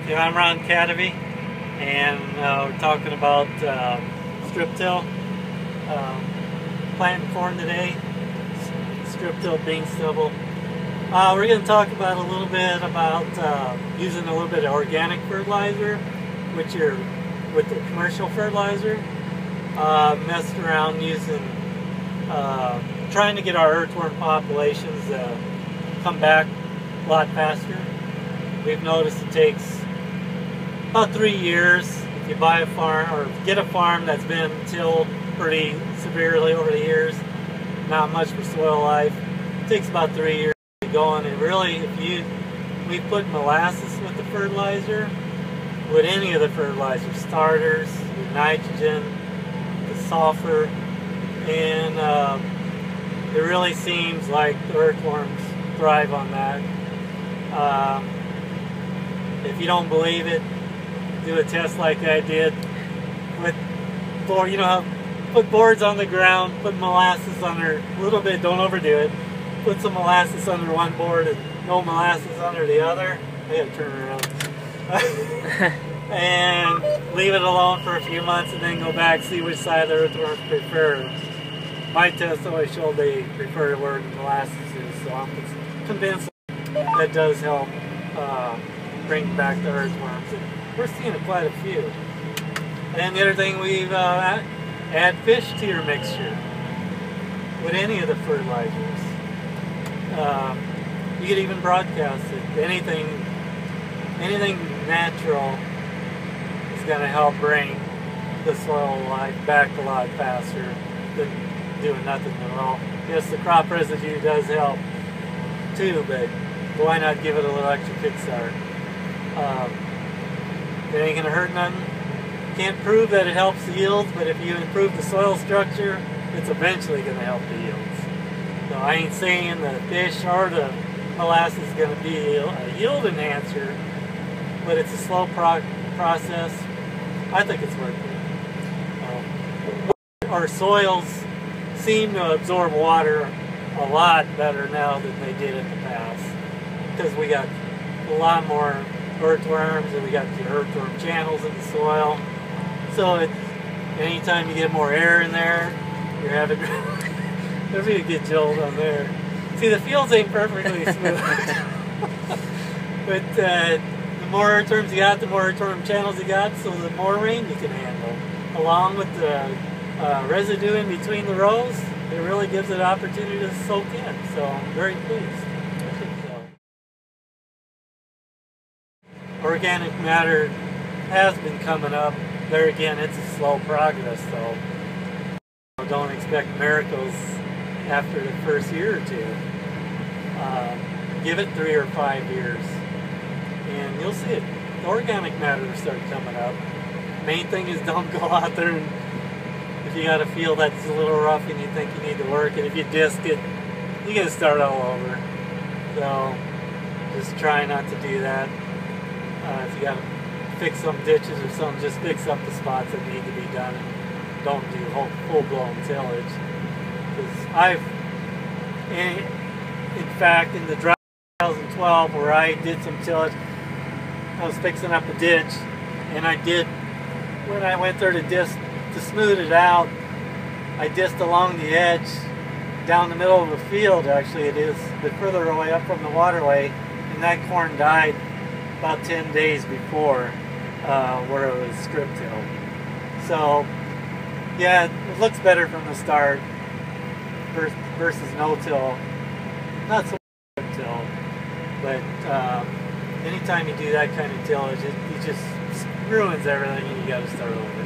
Yeah, I'm Ron Kadavy, and we're talking about strip till, planting corn today, strip till bean stubble. We're going to talk about a little bit about using a little bit of organic fertilizer with the commercial fertilizer. Messed around using, trying to get our earthworm populations to come back a lot faster. We've noticed it takes about 3 years if you buy a farm or get a farm that's been tilled pretty severely over the years. Not much for soil life. It takes about 3 years to get going. And really, we put molasses with the fertilizer, with any of the fertilizer starters, the nitrogen, the sulfur, and it really seems like the earthworms thrive on that. If you don't believe it, do a test like I did with put boards on the ground, put molasses under a little bit, don't overdo it. Put some molasses under one board and no molasses under the other. I gotta turn around. And leave it alone for a few months and then go back, see which side the earthworms prefer. My test always showed they prefer where the molasses is, so I'm convinced that does help bring back the earthworms. And we're seeing quite a few. And the other thing, we've add fish to your mixture with any of the fertilizers. You could even broadcast it. Anything natural is going to help bring the soil life back a lot faster than doing nothing at all. Yes, the crop residue does help too, but why not give it a little extra kickstart? It ain't going to hurt nothing. Can't prove that it helps the yields, but if you improve the soil structure, it's eventually going to help the yields. So I ain't saying the fish or the molasses is going to be a yield enhancer, but it's a slow process. I think it's worth it. Our soils seem to absorb water a lot better now than they did in the past, because we got a lot more earthworms and we got the earthworm channels in the soil. So anytime you get more air in there, you're having there'll be a good jolt on there. See, the fields ain't perfectly smooth. But the more earthworms you got, the more earthworm channels you got, so the more rain you can handle. Along with the residue in between the rows, it really gives it an opportunity to soak in. So I'm very pleased. Organic matter has been coming up. There again, it's a slow progress, though. Don't expect miracles after the first year or two. Give it 3 or 5 years, and you'll see it. The organic matter will start coming up. Main thing is don't go out there and if you got a field that's a little rough and you think you need to work, and if you disc it, you gotta start all over. So just try not to do that. If you gotta fix some ditches or something, just fix up the spots that need to be done and don't do full-blown tillage. Because in fact, in the drought 2012 where I did some tillage, I was fixing up a ditch, and when I went there to smooth it out, I disced along the edge, down the middle of the field actually it is, but further away up from the waterway, and that corn died about 10 days before where it was strip tilled. So yeah, it looks better from the start versus no-till. Not so much no-till, but anytime you do that kind of tillage, it just ruins everything and you got to start over.